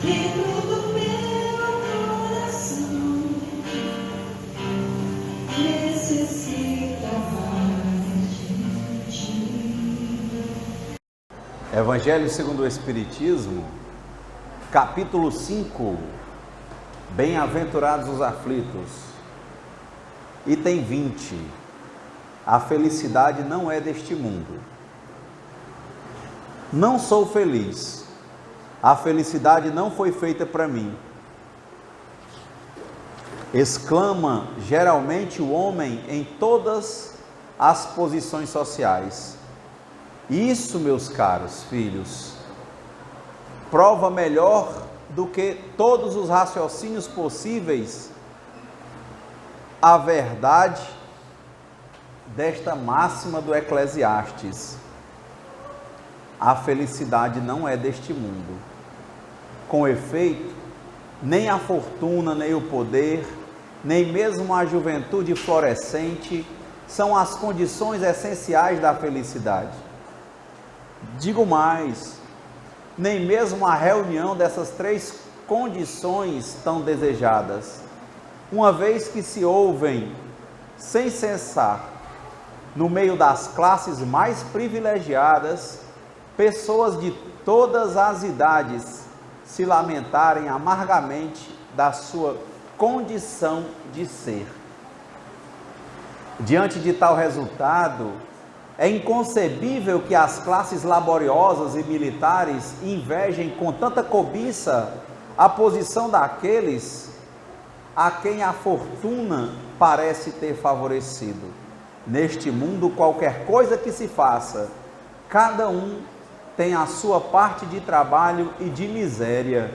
dentro do meu coração, necessita mais de ti. Evangelho segundo o Espiritismo, capítulo 5, Bem-aventurados os aflitos, item 20, a felicidade não é deste mundo. Não sou feliz, a felicidade não foi feita para mim, exclama geralmente o homem em todas as posições sociais. Isso, meus caros filhos, prova melhor do que todos os raciocínios possíveis a verdade desta máxima do Eclesiastes: a felicidade não é deste mundo. Com efeito, nem a fortuna, nem o poder, nem mesmo a juventude florescente são as condições essenciais da felicidade. Digo mais, nem mesmo a reunião dessas três condições tão desejadas, uma vez que se ouvem sem cessar, no meio das classes mais privilegiadas, pessoas de todas as idades se lamentarem amargamente da sua condição de ser. Diante de tal resultado, é inconcebível que as classes laboriosas e militares invejem com tanta cobiça a posição daqueles a quem a fortuna parece ter favorecido. Neste mundo, qualquer coisa que se faça, cada um tem a sua parte de trabalho e de miséria,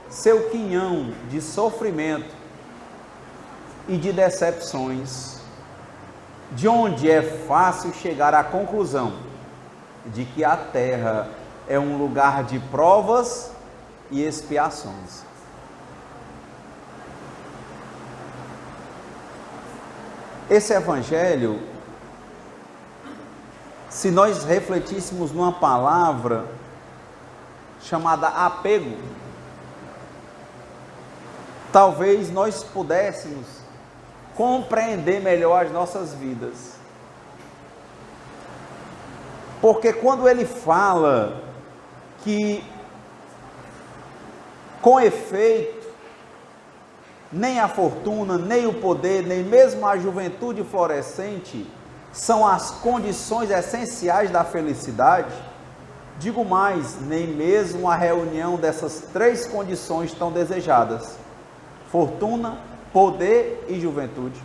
seu quinhão de sofrimento e de decepções, de onde é fácil chegar à conclusão de que a terra é um lugar de provas e expiações. Esse evangelho, se nós refletíssemos numa palavra chamada apego, talvez nós pudéssemos compreender melhor as nossas vidas. Porque quando ele fala que, com efeito, nem a fortuna, nem o poder, nem mesmo a juventude florescente são as condições essenciais da felicidade, digo mais, nem mesmo a reunião dessas três condições tão desejadas: fortuna, poder e juventude,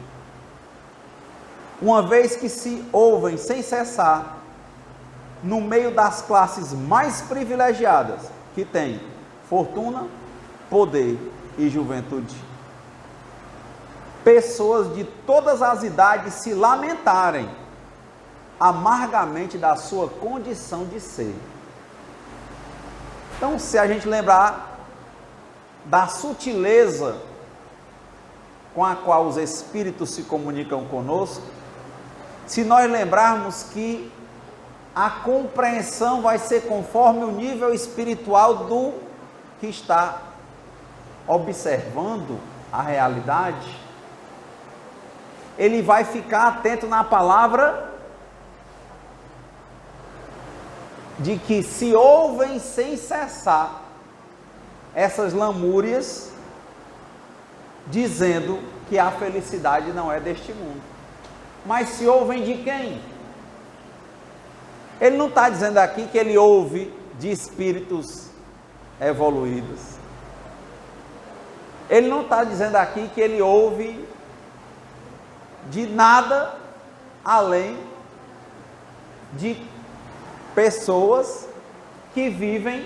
uma vez que se ouvem sem cessar, no meio das classes mais privilegiadas, que tem fortuna, poder e juventude, pessoas de todas as idades se lamentarem amargamente da sua condição de ser. Então, se a gente lembrar da sutileza com a qual os espíritos se comunicam conosco, se nós lembrarmos que a compreensão vai ser conforme o nível espiritual do que está observando a realidade, ele vai ficar atento na palavra de que se ouvem sem cessar essas lamúrias, dizendo que a felicidade não é deste mundo. Mas se ouvem de quem? Ele não está dizendo aqui que ele ouve de espíritos evoluídos. Ele não está dizendo aqui que ele ouve de nada além de pessoas que vivem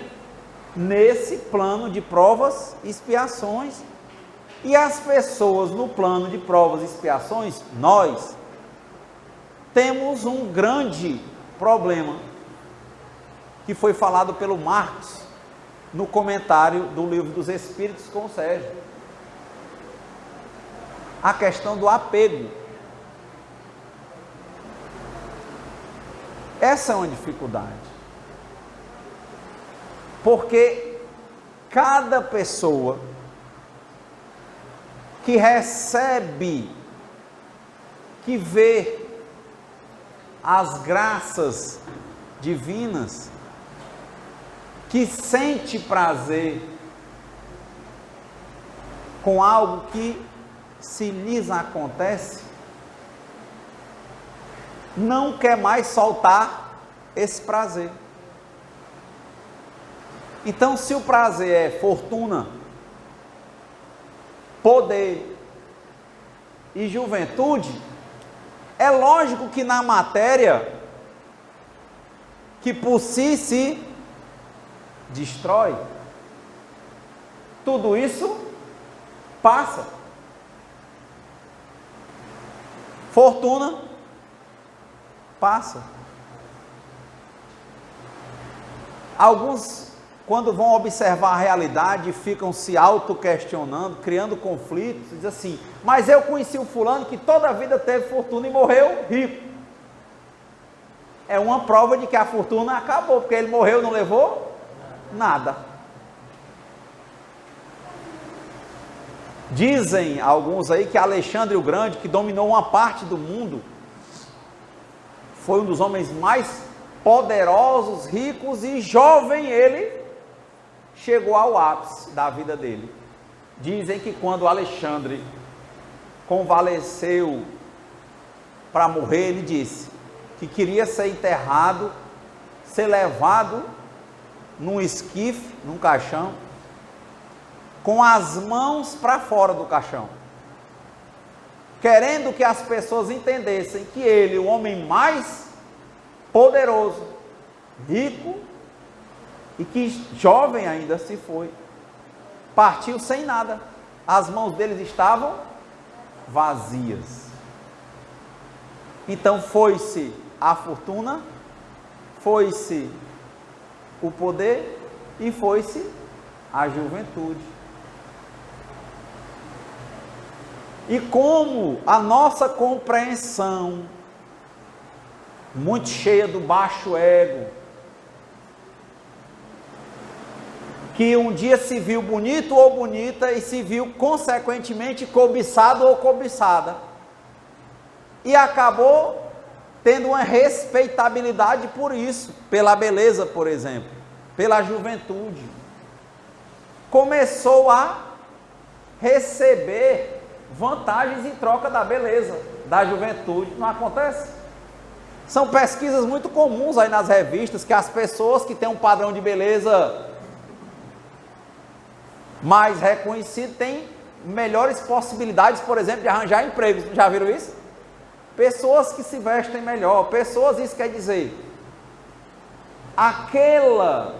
nesse plano de provas e expiações. E as pessoas no plano de provas e expiações, nós temos um grande problema que foi falado pelo Marx no comentário do Livro dos Espíritos com o Sérgio. A questão do apego. Essa é uma dificuldade. Porque cada pessoa que recebe, que vê as graças divinas, que sente prazer com algo que se lhes acontece, não quer mais soltar esse prazer. Então, se o prazer é fortuna, poder e juventude, é lógico que na matéria, que por si se destrói, tudo isso passa. Fortuna passa. Alguns, quando vão observar a realidade, ficam se auto-questionando, criando conflitos, dizem assim: mas eu conheci o fulano que toda a vida teve fortuna e morreu rico. É uma prova de que a fortuna acabou, porque ele morreu e não levou nada. Dizem alguns aí que Alexandre o Grande, que dominou uma parte do mundo, foi um dos homens mais poderosos, ricos, e jovem ele chegou ao ápice da vida dele. Dizem que quando Alexandre convalesceu para morrer, ele disse que queria ser enterrado, ser levado num esquife, num caixão, com as mãos para fora do caixão, querendo que as pessoas entendessem que ele, o homem mais poderoso, rico, e que jovem ainda se foi, partiu sem nada, as mãos deles estavam vazias. Então foi-se a fortuna, foi-se o poder e foi-se a juventude. E como a nossa compreensão, muito cheia do baixo ego, que um dia se viu bonito ou bonita e se viu consequentemente cobiçado ou cobiçada, e acabou tendo uma respeitabilidade por isso, pela beleza, por exemplo, pela juventude, começou a receber vantagens em troca da beleza, da juventude. Não acontece? São pesquisas muito comuns aí nas revistas, que as pessoas que têm um padrão de beleza mais reconhecido têm melhores possibilidades, por exemplo, de arranjar empregos. Já viram isso? Pessoas que se vestem melhor, pessoas, isso quer dizer, aquela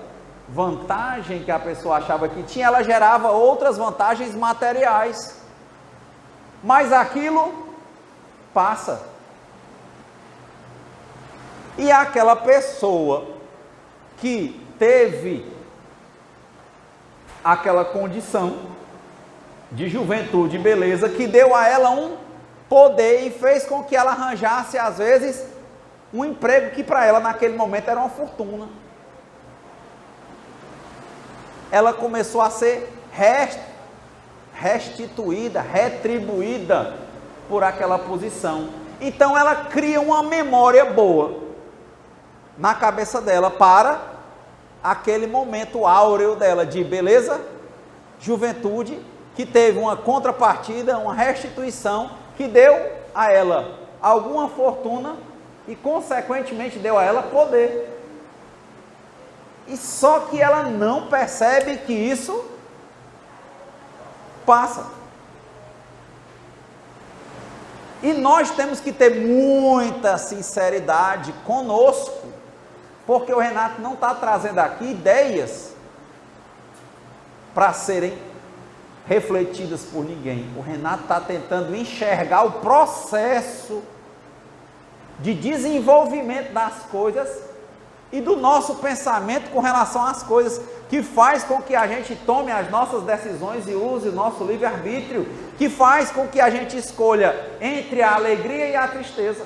vantagem que a pessoa achava que tinha, ela gerava outras vantagens materiais, mas aquilo passa. E aquela pessoa que teve aquela condição de juventude e beleza, que deu a ela um poder e fez com que ela arranjasse, às vezes, um emprego que para ela naquele momento era uma fortuna. Ela começou a ser restituída, retribuída por aquela posição. Então ela cria uma memória boa na cabeça dela para aquele momento áureo dela de beleza, juventude, que teve uma contrapartida, uma restituição, que deu a ela alguma fortuna e consequentemente deu a ela poder. E só que ela não percebe que isso passa. E nós temos que ter muita sinceridade conosco, porque o Renato não está trazendo aqui ideias para serem refletidas por ninguém. O Renato está tentando enxergar o processo de desenvolvimento das coisas e do nosso pensamento com relação às coisas, que faz com que a gente tome as nossas decisões e use o nosso livre-arbítrio, que faz com que a gente escolha entre a alegria e a tristeza,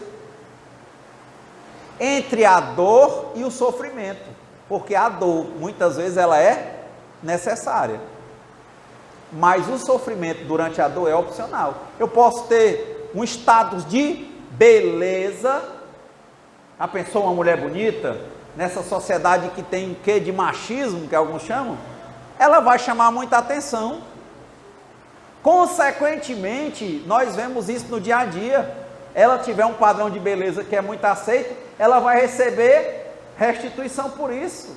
entre a dor e o sofrimento. porque a dor, muitas vezes, ela é necessária. Mas o sofrimento durante a dor é opcional. Eu posso ter um status de beleza. Já pensou uma mulher bonita? Nessa sociedade que tem o quê de machismo, que alguns chamam? Ela vai chamar muita atenção. Consequentemente, nós vemos isso no dia a dia. Ela tiver um padrão de beleza que é muito aceito, ela vai receber restituição por isso.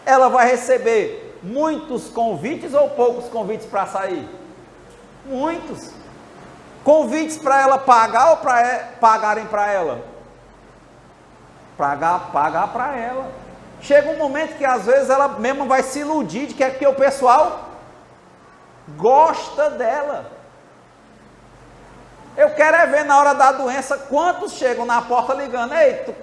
Ela vai receber muitos convites ou poucos convites para sair? Muitos. Convites para ela pagar ou para pagarem para ela? Pagar para ela. Chega um momento que às vezes ela mesma vai se iludir de que é porque o pessoal gosta dela. Eu quero é ver na hora da doença quantos chegam na porta ligando: ei, tu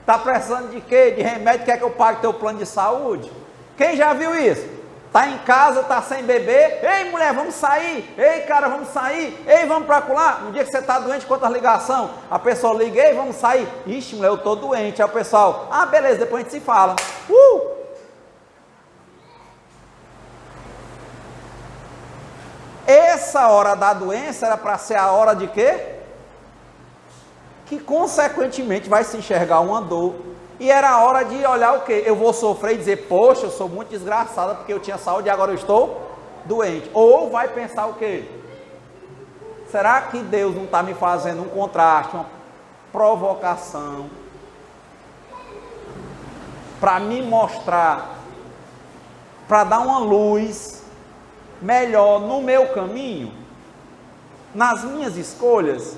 tá precisando de quê? De remédio, quer que eu pague teu plano de saúde? Quem já viu isso? Tá em casa, tá sem beber, ei mulher, vamos sair, ei cara, vamos sair, ei, vamos para lá. No dia que você tá doente, quantas ligação? A pessoa liga: ei, vamos sair. Ixi, mulher, eu tô doente. Aí o pessoal: ah, beleza, depois a gente se fala. Essa hora da doença era para ser a hora de quê? Que consequentemente vai se enxergar uma dor. E era a hora de olhar o quê? Eu vou sofrer e dizer: poxa, eu sou muito desgraçada porque eu tinha saúde e agora eu estou doente. Ou vai pensar o quê? Será que Deus não está me fazendo um contraste, uma provocação, para me mostrar, para dar uma luz melhor no meu caminho, nas minhas escolhas,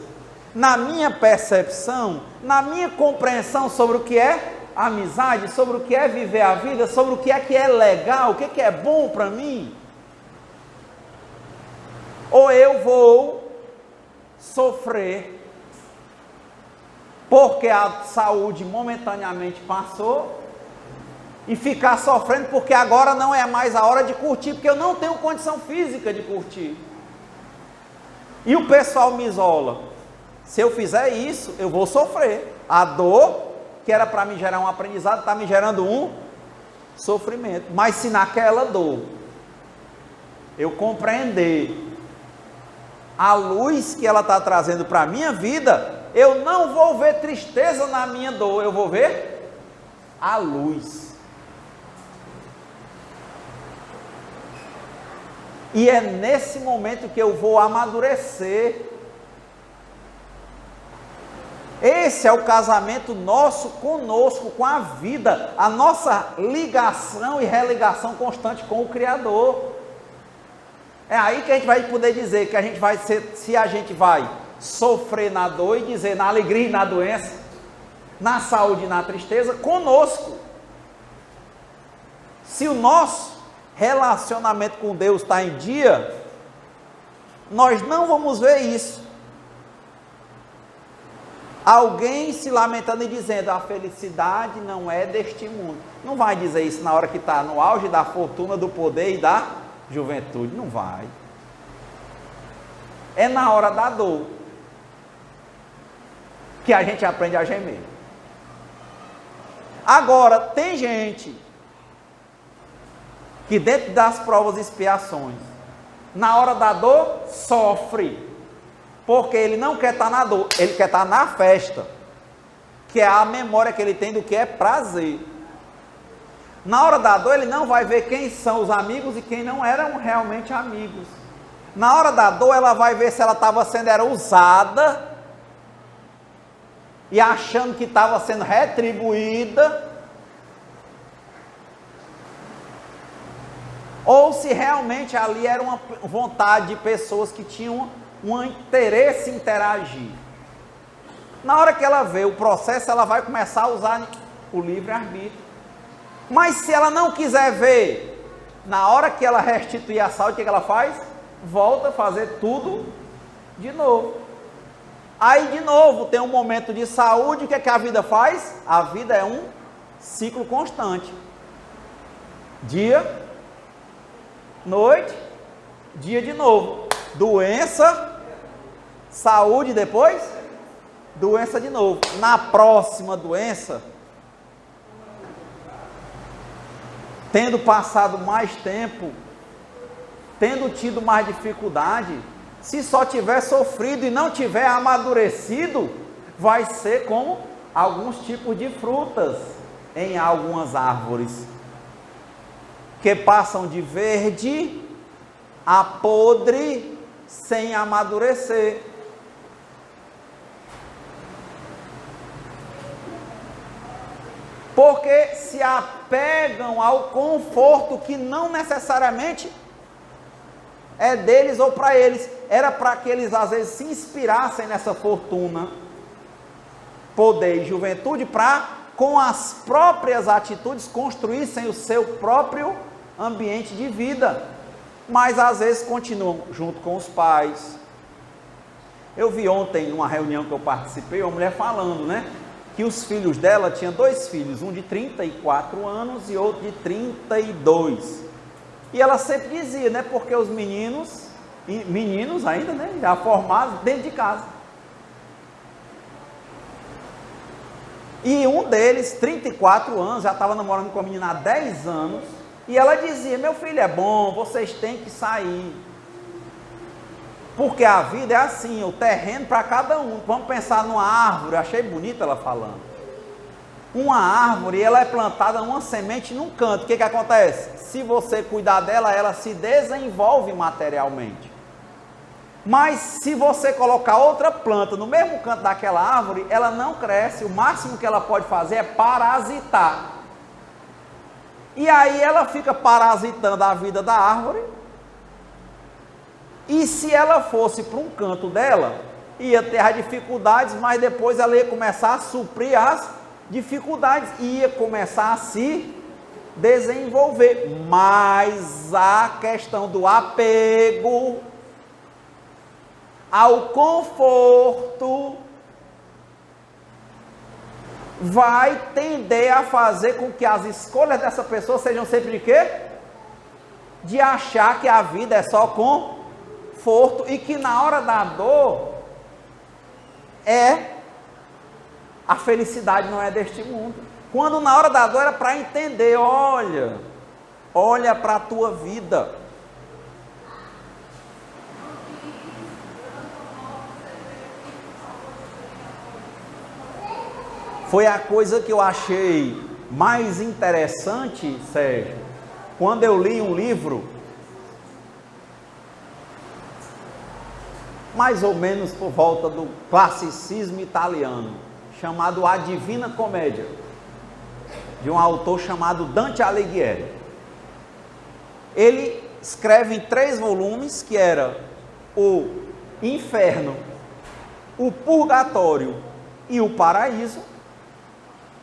na minha percepção, na minha compreensão sobre o que é amizade, sobre o que é viver a vida, sobre o que é legal, o que é bom para mim? Ou eu vou sofrer porque a saúde momentaneamente passou e ficar sofrendo porque agora não é mais a hora de curtir, porque eu não tenho condição física de curtir. E o pessoal me isola. Se eu fizer isso, eu vou sofrer. A dor, que era para me gerar um aprendizado, está me gerando um sofrimento. Mas se naquela dor eu compreender a luz que ela está trazendo para a minha vida, eu não vou ver tristeza na minha dor, eu vou ver a luz. E é nesse momento que eu vou amadurecer. Esse é o casamento nosso conosco, com a vida, a nossa ligação e religação constante com o Criador. É aí que a gente vai poder dizer que a gente vai ser, se a gente vai sofrer na dor e dizer na alegria e na doença, na saúde e na tristeza, conosco. Se o nosso relacionamento com Deus está em dia, nós não vamos ver isso. Alguém se lamentando e dizendo: a felicidade não é deste mundo. Não vai dizer isso na hora que está no auge da fortuna, do poder e da juventude. Não vai. É na hora da dor que a gente aprende a gemer. Agora, tem gente que dentro das provas e expiações, na hora da dor, sofre, porque ele não quer estar na dor, ele quer estar na festa, que é a memória que ele tem do que é prazer. Na hora da dor, ele não vai ver quem são os amigos e quem não eram realmente amigos. Na hora da dor, ela vai ver se ela estava sendo usada e achando que estava sendo retribuída, ou se realmente ali era uma vontade de pessoas que tinham um interesse em interagir. Na hora que ela vê o processo, ela vai começar a usar o livre-arbítrio. Mas se ela não quiser ver, na hora que ela restituir a saúde, o que ela faz? Volta a fazer tudo de novo. Aí de novo tem um momento de saúde, o que a vida faz? A vida é um ciclo constante. Dia, noite, dia de novo. Doença, saúde, depois doença de novo. Na próxima doença, tendo passado mais tempo, tendo tido mais dificuldade, se só tiver sofrido e não tiver amadurecido, vai ser como alguns tipos de frutas em algumas árvores, que passam de verde a podre sem amadurecer. Porque se apegam ao conforto que não necessariamente é deles ou para eles. Era para que eles às vezes se inspirassem nessa fortuna, poder e juventude, para com as próprias atitudes construíssem o seu próprio ambiente de vida. Mas às vezes continuam junto com os pais. Eu vi ontem, numa reunião que eu participei, uma mulher falando, né? Que os filhos dela, tinha 2 filhos, um de 34 anos e outro de 32. E ela sempre dizia, né? Porque os meninos ainda, né? Já formados dentro de casa. E um deles, 34 anos, já estava namorando com a menina há 10 anos. E ela dizia, meu filho, é bom, vocês têm que sair. Porque a vida é assim, o terreno para cada um. Vamos pensar numa árvore, achei bonita ela falando. Uma árvore, ela é plantada numa semente num canto. O que acontece? Se você cuidar dela, ela se desenvolve materialmente. Mas se você colocar outra planta no mesmo canto daquela árvore, ela não cresce. O máximo que ela pode fazer é parasitar. E aí ela fica parasitando a vida da árvore. E se ela fosse para um canto dela, ia ter as dificuldades, mas depois ela ia começar a suprir as dificuldades, ia começar a se desenvolver. Mas a questão do apego ao conforto vai tender a fazer com que as escolhas dessa pessoa sejam sempre de quê? De achar que a vida é só conforto e que na hora da dor a felicidade não é deste mundo. Quando na hora da dor era para entender, olha para a tua vida. Foi a coisa que eu achei mais interessante, Sérgio, quando eu li um livro, mais ou menos por volta do classicismo italiano, chamado A Divina Comédia, de um autor chamado Dante Alighieri. Ele escreve em 3 volumes, que era o Inferno, o Purgatório e o Paraíso,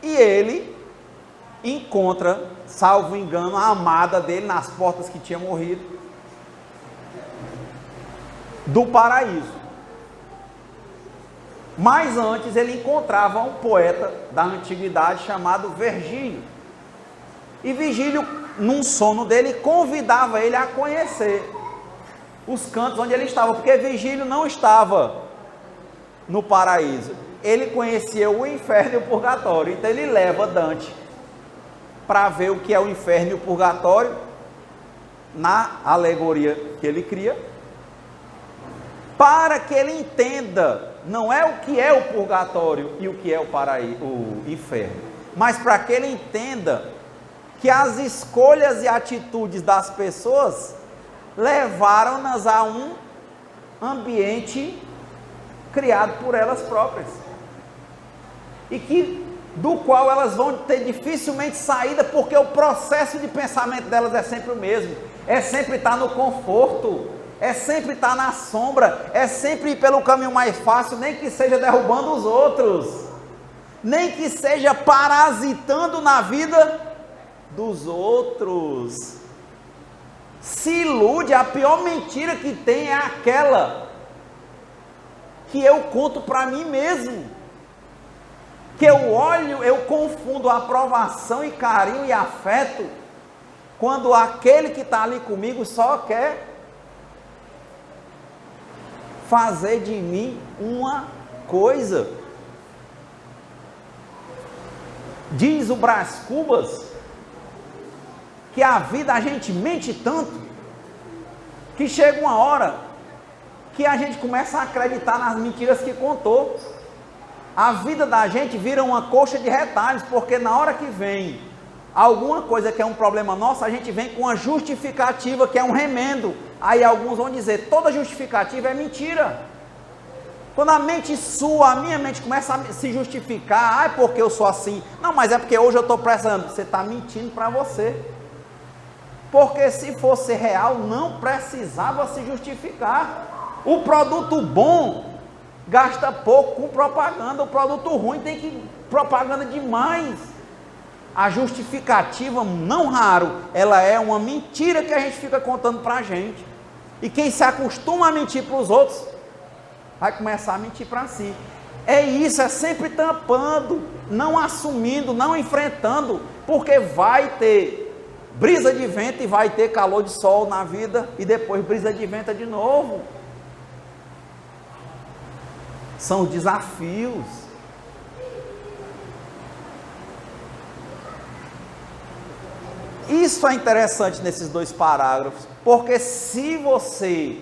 e ele encontra, salvo engano, a amada dele nas portas que tinha morrido, do paraíso. Mas antes ele encontrava um poeta da antiguidade chamado Virgílio. E Virgílio, num sono dele, convidava ele a conhecer os cantos onde ele estava, porque Virgílio não estava no paraíso. Ele conhecia o inferno e o purgatório. Então ele leva Dante para ver o que é o inferno e o purgatório, na alegoria que ele cria, para que ele entenda, não é o que é o purgatório e o que é o paraíso, o inferno, mas para que ele entenda que as escolhas e atitudes das pessoas levaram-nas a um ambiente criado por elas próprias, e que do qual elas vão ter dificilmente saída, porque o processo de pensamento delas é sempre o mesmo, é sempre estar no conforto, é sempre estar na sombra, é sempre ir pelo caminho mais fácil, nem que seja derrubando os outros, nem que seja parasitando na vida dos outros. Se ilude, a pior mentira que tem é aquela que eu conto para mim mesmo, que eu olho, eu confundo aprovação e carinho e afeto, quando aquele que está ali comigo só quer fazer de mim uma coisa. Diz o Brás Cubas que a vida a gente mente tanto, que chega uma hora que a gente começa a acreditar nas mentiras que contou. A vida da gente vira uma coxa de retalhos, porque na hora que vem alguma coisa que é um problema nosso, a gente vem com uma justificativa que é um remendo. Aí alguns vão dizer, toda justificativa é mentira. Quando a mente sua, a minha mente começa a se justificar, é porque eu sou assim. Não, mas é porque hoje eu estou precisando. Você está mentindo para você. Porque se fosse real, não precisava se justificar. O produto bom gasta pouco com propaganda, o produto ruim tem que propaganda demais. A justificativa, não raro, ela é uma mentira que a gente fica contando para a gente. E quem se acostuma a mentir para os outros, vai começar a mentir para si. É isso, é sempre tampando, não assumindo, não enfrentando, porque vai ter brisa de vento e vai ter calor de sol na vida, e depois brisa de vento de novo. São desafios. Isso é interessante nesses dois parágrafos, porque se você,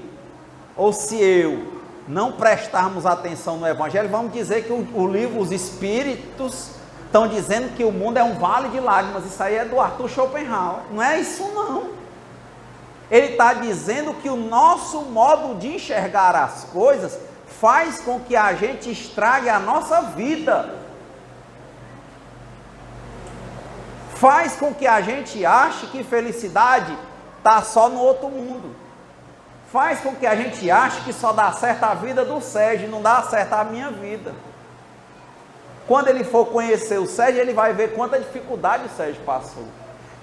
ou se eu, não prestarmos atenção no Evangelho, vamos dizer que o livro, os Espíritos, estão dizendo que o mundo é um vale de lágrimas. Isso aí é do Arthur Schopenhauer. Não é isso não. Ele está dizendo que o nosso modo de enxergar as coisas faz com que a gente estrague a nossa vida. Faz com que a gente ache que felicidade está só no outro mundo. Faz com que a gente ache que só dá certo a vida do Sérgio, não dá certo a minha vida. Quando ele for conhecer o Sérgio, ele vai ver quanta dificuldade o Sérgio passou.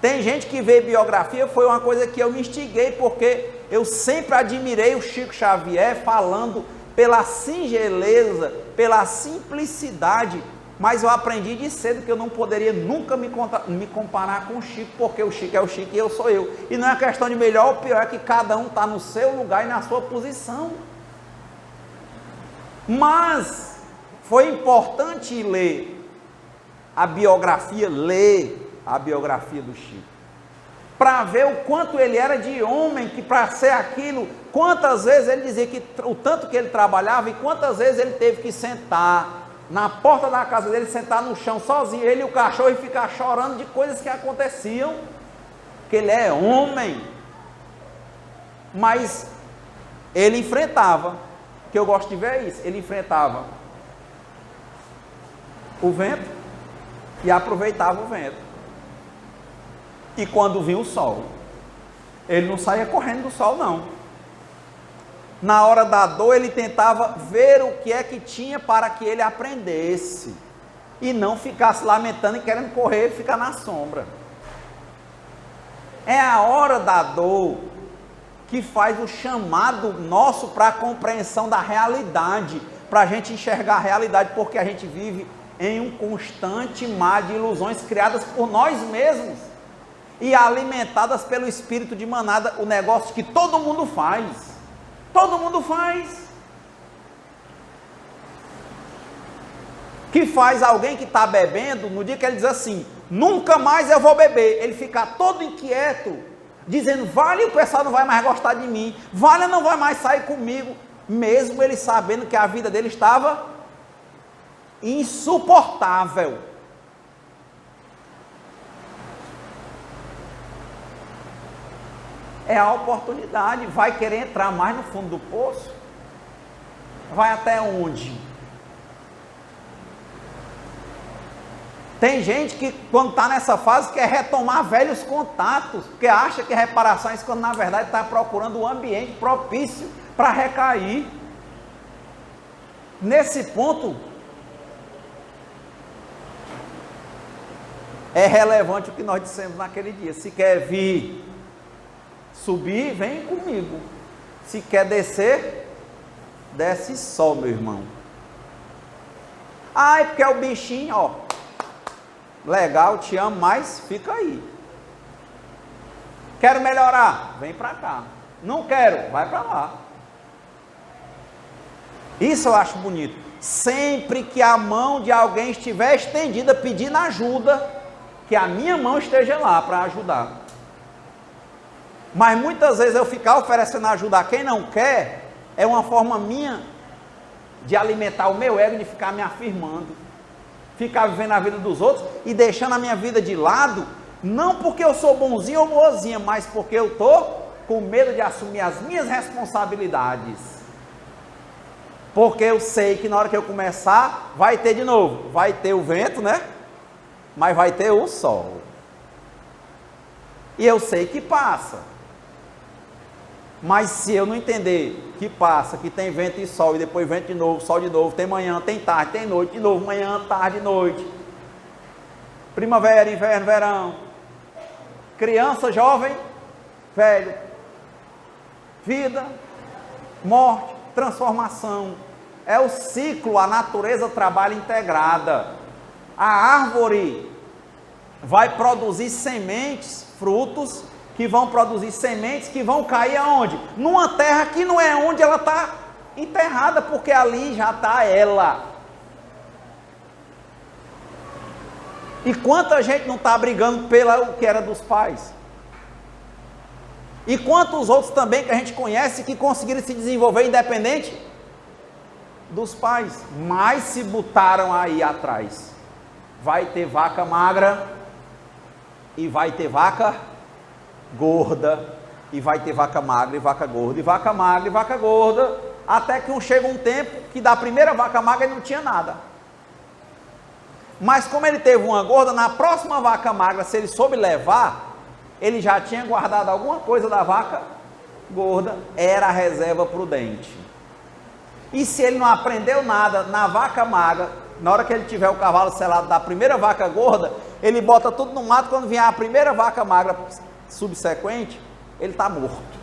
Tem gente que vê biografia, foi uma coisa que eu me instiguei, porque eu sempre admirei o Chico Xavier falando pela singeleza, pela simplicidade, mas eu aprendi de cedo que eu não poderia nunca me comparar com o Chico, porque o Chico é o Chico e eu sou eu. E não é questão de melhor ou pior, é que cada um está no seu lugar e na sua posição. Mas foi importante ler a biografia do Chico, para ver o quanto ele era de homem, que para ser aquilo, quantas vezes ele dizia que o tanto que ele trabalhava e quantas vezes ele teve que sentar na porta da casa dele, sentar no chão sozinho, ele e o cachorro, e ficar chorando de coisas que aconteciam, que ele é homem. Mas ele enfrentava, que eu gosto de ver isso, ele enfrentava o vento e aproveitava o vento. E quando vinha o sol, ele não saía correndo do sol não. Na hora da dor, ele tentava ver o que é que tinha para que ele aprendesse, e não ficasse lamentando e querendo correr e ficar na sombra. É a hora da dor que faz o chamado nosso para a compreensão da realidade, para a gente enxergar a realidade, porque a gente vive em um constante mar de ilusões criadas por nós mesmos e alimentadas pelo espírito de manada, o negócio que todo mundo faz. Todo mundo faz. Que faz alguém que está bebendo, no dia que ele diz assim, nunca mais eu vou beber, ele fica todo inquieto, dizendo, vale, o pessoal não vai mais gostar de mim, vale, não vai mais sair comigo, mesmo ele sabendo que a vida dele estava insuportável. É a oportunidade, vai querer entrar mais no fundo do poço? Vai até onde? Tem gente que quando está nessa fase quer retomar velhos contatos, porque acha que é reparação, isso quando na verdade está procurando um ambiente propício para recair. Nesse ponto, é relevante o que nós dissemos naquele dia, se quer vir subir, vem comigo. Se quer descer, desce só, meu irmão. Ah, é porque é o bichinho, ó. Legal, te amo, mas fica aí. Quero melhorar, vem para cá. Não quero, vai para lá. Isso eu acho bonito. Sempre que a mão de alguém estiver estendida pedindo ajuda, que a minha mão esteja lá para ajudar. Mas muitas vezes eu ficar oferecendo ajuda a quem não quer, é uma forma minha de alimentar o meu ego, de ficar me afirmando, ficar vivendo a vida dos outros e deixando a minha vida de lado, não porque eu sou bonzinho ou boazinha, mas porque eu estou com medo de assumir as minhas responsabilidades. Porque eu sei que na hora que eu começar, vai ter de novo, vai ter o vento, né? Mas vai ter o sol. E eu sei que passa. Mas se eu não entender que passa, que tem vento e sol, e depois vento de novo, sol de novo, tem manhã, tem tarde, tem noite, de novo, manhã, tarde, noite. Primavera, inverno, verão. Criança, jovem, velho. Vida, morte, transformação. É o ciclo, a natureza trabalha integrada. A árvore vai produzir sementes, frutos, que vão produzir sementes que vão cair aonde? Numa terra que não é onde ela está enterrada, porque ali já está ela. E quanta gente não está brigando pelo que era dos pais? E quantos outros também que a gente conhece que conseguiram se desenvolver independente dos pais, mas se botaram aí atrás. Vai ter vaca magra e vai ter vaca gorda, e vai ter vaca magra e vaca gorda, e vaca magra e vaca gorda, até que chega um tempo que da primeira vaca magra ele não tinha nada. Mas como ele teve uma gorda, na próxima vaca magra, se ele soube levar, ele já tinha guardado alguma coisa da vaca gorda, era a reserva prudente. E se ele não aprendeu nada na vaca magra, na hora que ele tiver o cavalo selado da primeira vaca gorda, ele bota tudo no mato, quando vier a primeira vaca magra subsequente, ele está morto.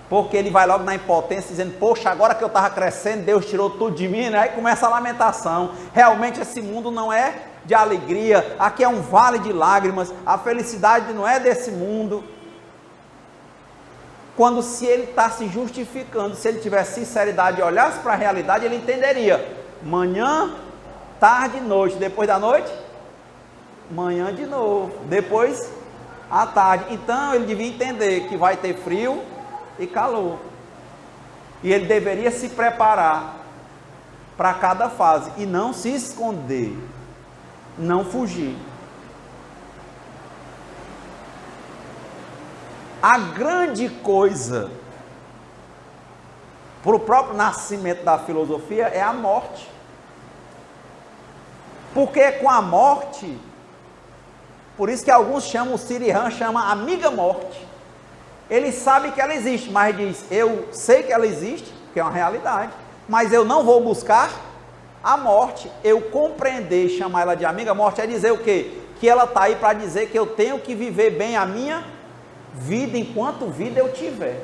Porque ele vai logo na impotência, dizendo, poxa, agora que eu estava crescendo, Deus tirou tudo de mim, né? Aí começa a lamentação. Realmente esse mundo não é de alegria, aqui é um vale de lágrimas, a felicidade não é desse mundo. Quando se ele está se justificando, se ele tivesse sinceridade e olhasse para a realidade, ele entenderia. Manhã, tarde, noite, depois da noite, manhã de novo, depois à tarde. Então ele devia entender que vai ter frio e calor. E ele deveria se preparar para cada fase e não se esconder, não fugir. A grande coisa para o próprio nascimento da filosofia é a morte. Porque com a morte, por isso que alguns chamam, o Sirihan chama amiga morte. Ele sabe que ela existe, mas diz, eu sei que ela existe, que é uma realidade, mas eu não vou buscar a morte. Eu compreender, chamar ela de amiga morte, é dizer o quê? Que ela está aí para dizer que eu tenho que viver bem a minha vida enquanto vida eu tiver.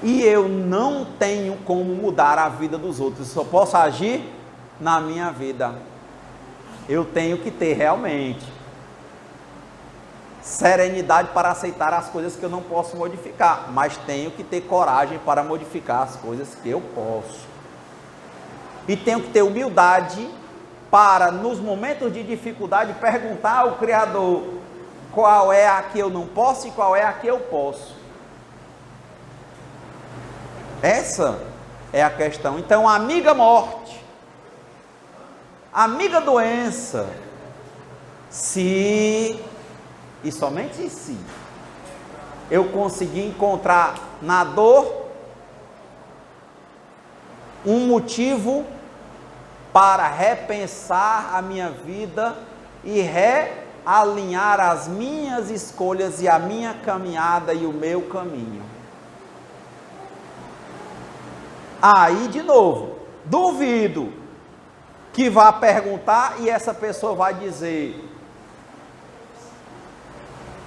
E eu não tenho como mudar a vida dos outros, só posso agir na minha vida. Eu tenho que ter realmente serenidade para aceitar as coisas que eu não posso modificar, mas tenho que ter coragem para modificar as coisas que eu posso. E tenho que ter humildade para, nos momentos de dificuldade, perguntar ao Criador qual é a que eu não posso e qual é a que eu posso. Essa é a questão. Então, amiga morte, amiga doença, se, e somente se, eu conseguir encontrar na dor um motivo para repensar a minha vida e realinhar as minhas escolhas e a minha caminhada e o meu caminho. Aí, de novo, duvido que vá perguntar e essa pessoa vai dizer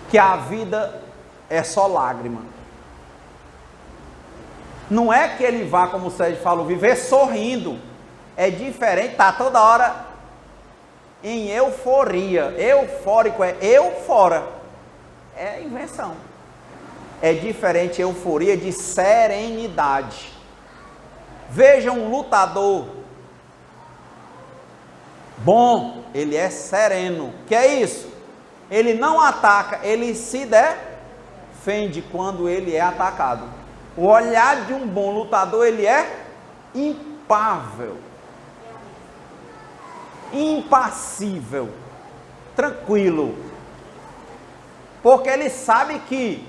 que a vida é só lágrima. Não é que ele vá, como o Sérgio falou, viver sorrindo. É diferente, está toda hora em euforia. Eufórico é eu fora. É invenção. É diferente euforia de serenidade. Veja um lutador bom, ele é sereno. Que é isso? Ele não ataca, ele se defende quando ele é atacado. O olhar de um bom lutador, ele é impável, impassível, tranquilo, porque ele sabe que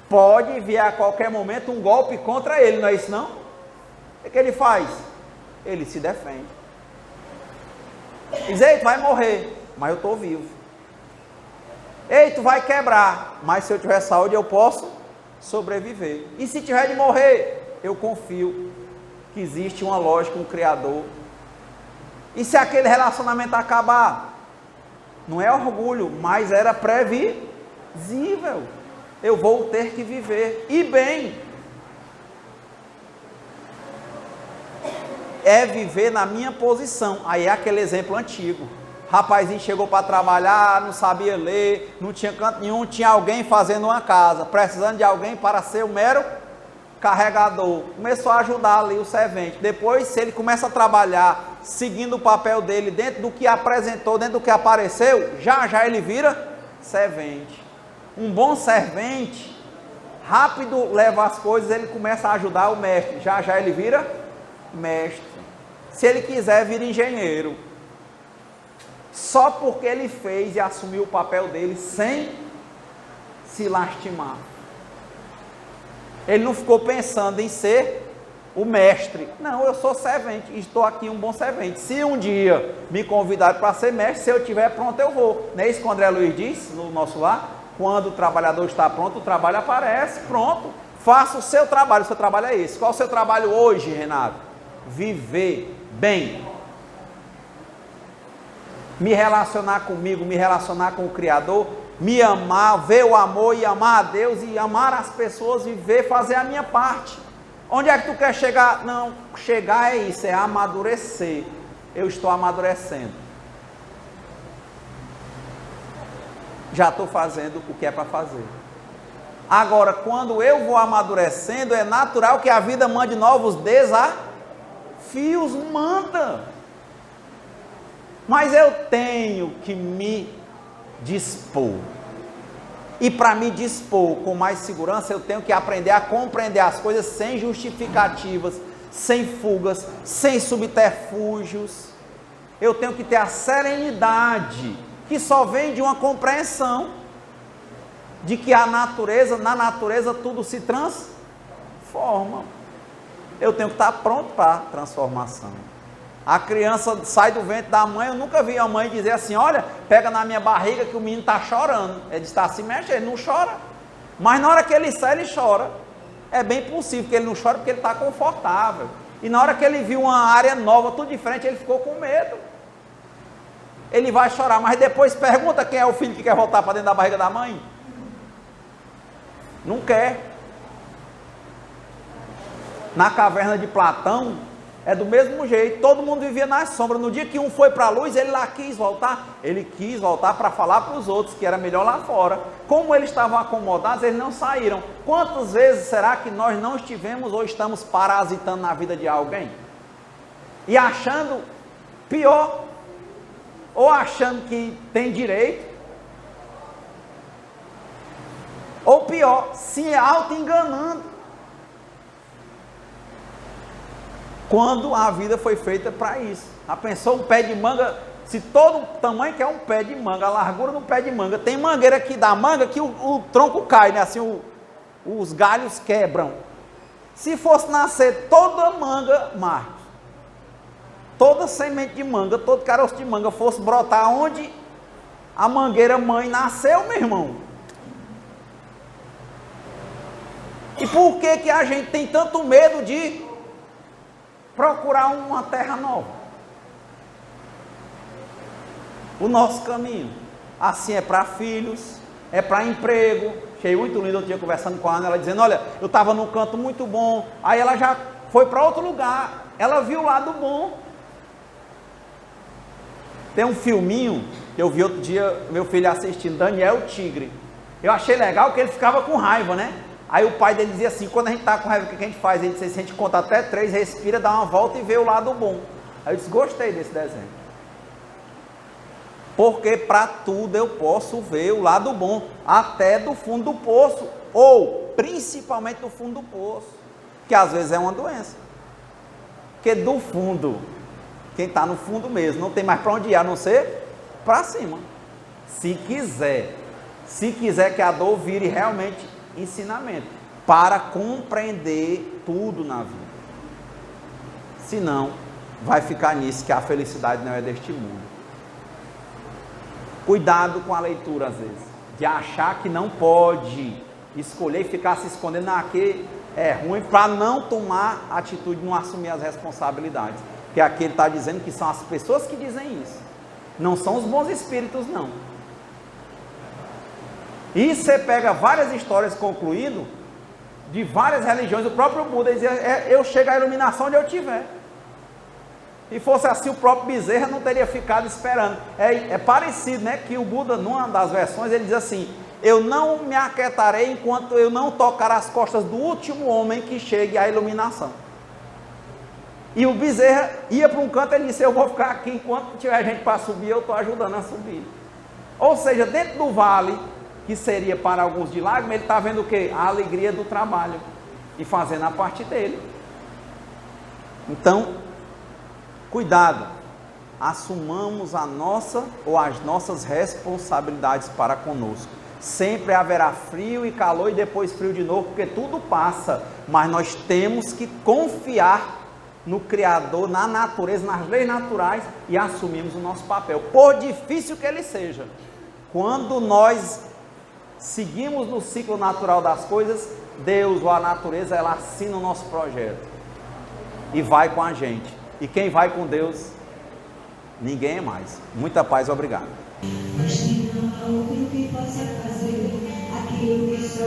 pode vir a qualquer momento um golpe contra ele, não é isso não? O que ele faz? Ele se defende. Diz, ei, tu vai morrer, mas eu estou vivo. Ei, tu vai quebrar, mas se eu tiver saúde eu posso sobreviver. E se tiver de morrer, eu confio que existe uma lógica, um Criador. E se aquele relacionamento acabar? Não é orgulho, mas era previsível. Eu vou ter que viver, e bem. É viver na minha posição. Aí é aquele exemplo antigo. Rapazinho chegou para trabalhar, não sabia ler, não tinha canto nenhum, tinha alguém fazendo uma casa, precisando de alguém para ser o mero carregador. Começou a ajudar ali o servente. Depois, se ele começa a trabalhar, seguindo o papel dele, dentro do que apresentou, dentro do que apareceu, já ele vira servente. Um bom servente, rápido leva as coisas, ele começa a ajudar o mestre. Já ele vira mestre. Se ele quiser, vira engenheiro. Só porque ele fez e assumiu o papel dele sem se lastimar. Ele não ficou pensando em ser o mestre. Não, eu sou servente, estou aqui um bom servente. Se um dia me convidarem para ser mestre, se eu estiver pronto, eu vou. Não é isso que o André Luiz diz no nosso lar? Quando o trabalhador está pronto, o trabalho aparece, pronto. Faça o seu trabalho é esse. Qual é o seu trabalho hoje, Renato? Viver bem. Me relacionar comigo, me relacionar com o Criador, me amar, ver o amor e amar a Deus e amar as pessoas, viver, fazer a minha parte. Onde é que tu quer chegar? Não, chegar é isso, é amadurecer. Eu estou amadurecendo. Já estou fazendo o que é para fazer. Agora, quando eu vou amadurecendo, é natural que a vida mande novos desafios, manda. Mas eu tenho que me dispor. E para me dispor com mais segurança, eu tenho que aprender a compreender as coisas sem justificativas, sem fugas, sem subterfúgios. Eu tenho que ter a serenidade que só vem de uma compreensão de que na natureza tudo se transforma. Eu tenho que estar pronto para a transformação. A criança sai do ventre da mãe, eu nunca vi a mãe dizer assim, olha, pega na minha barriga que o menino está chorando. Ele está se mexendo, ele não chora. Mas na hora que ele sai, ele chora. É bem possível que ele não chore porque ele está confortável. E na hora que ele viu uma área nova, tudo diferente, ele ficou com medo. Ele vai chorar, mas depois pergunta quem é o filho que quer voltar para dentro da barriga da mãe. Não quer. Na caverna de Platão, é do mesmo jeito, todo mundo vivia nas sombras. No dia que um foi para a luz, ele lá quis voltar. Ele quis voltar para falar para os outros que era melhor lá fora. Como eles estavam acomodados, eles não saíram. Quantas vezes será que nós não estivemos ou estamos parasitando na vida de alguém? E achando pior, ou achando que tem direito, ou pior, se auto-enganando. Quando a vida foi feita para isso. Já pensou um pé de manga, se todo o tamanho que é um pé de manga, a largura do pé de manga, tem mangueira aqui da manga que o tronco cai, né? Assim, os galhos quebram. Se fosse nascer toda manga, Marcos, toda semente de manga, todo caroço de manga fosse brotar onde a mangueira mãe nasceu, meu irmão. E por que a gente tem tanto medo de procurar uma terra nova? O nosso caminho, assim é para filhos, é para emprego. Achei muito lindo, eu tinha conversando com a Ana, ela dizendo, olha, eu estava num canto muito bom, aí ela já foi para outro lugar, ela viu o lado bom. Tem um filminho que eu vi outro dia, meu filho assistindo, Daniel Tigre. Eu achei legal que ele ficava com raiva, né? Aí o pai dele dizia assim, quando a gente está com raiva, o que a gente faz? Ele disse, a gente conta até 3, respira, dá uma volta e vê o lado bom. Aí eu disse, gostei desse desenho. Porque para tudo eu posso ver o lado bom, até do fundo do poço, ou principalmente do fundo do poço, que às vezes é uma doença. Porque do fundo, quem está no fundo mesmo, não tem mais para onde ir, a não ser para cima. Se quiser que a dor vire realmente ensinamento, para compreender tudo na vida. Senão, vai ficar nisso que a felicidade não é deste mundo. Cuidado com a leitura às vezes, de achar que não pode escolher e ficar se escondendo, aqui é ruim, para não tomar atitude, não assumir as responsabilidades. Porque aqui ele está dizendo que são as pessoas que dizem isso, não são os bons espíritos não. E você pega várias histórias concluindo, de várias religiões, o próprio Buda dizia, eu chego à iluminação onde eu estiver. E fosse assim, o próprio Bezerra não teria ficado esperando. É parecido, né? Que o Buda, numa das versões, ele diz assim, eu não me aquietarei enquanto eu não tocar as costas do último homem que chegue à iluminação. E o Bezerra ia para um canto, ele disse, eu vou ficar aqui enquanto tiver gente para subir, eu estou ajudando a subir. Ou seja, dentro do vale, que seria para alguns de lágrimas, ele está vendo o quê? A alegria do trabalho, e fazendo a parte dele. Então, cuidado, assumamos a nossa ou as nossas responsabilidades para conosco. Sempre haverá frio e calor e depois frio de novo, porque tudo passa, mas nós temos que confiar no Criador, na natureza, nas leis naturais e assumirmos o nosso papel, por difícil que ele seja. Quando nós seguimos no ciclo natural das coisas, Deus ou a natureza, ela assina o nosso projeto e vai com a gente. E quem vai com Deus, ninguém é mais. Muita paz, obrigado. Mas tem algo que possa fazer aquilo que só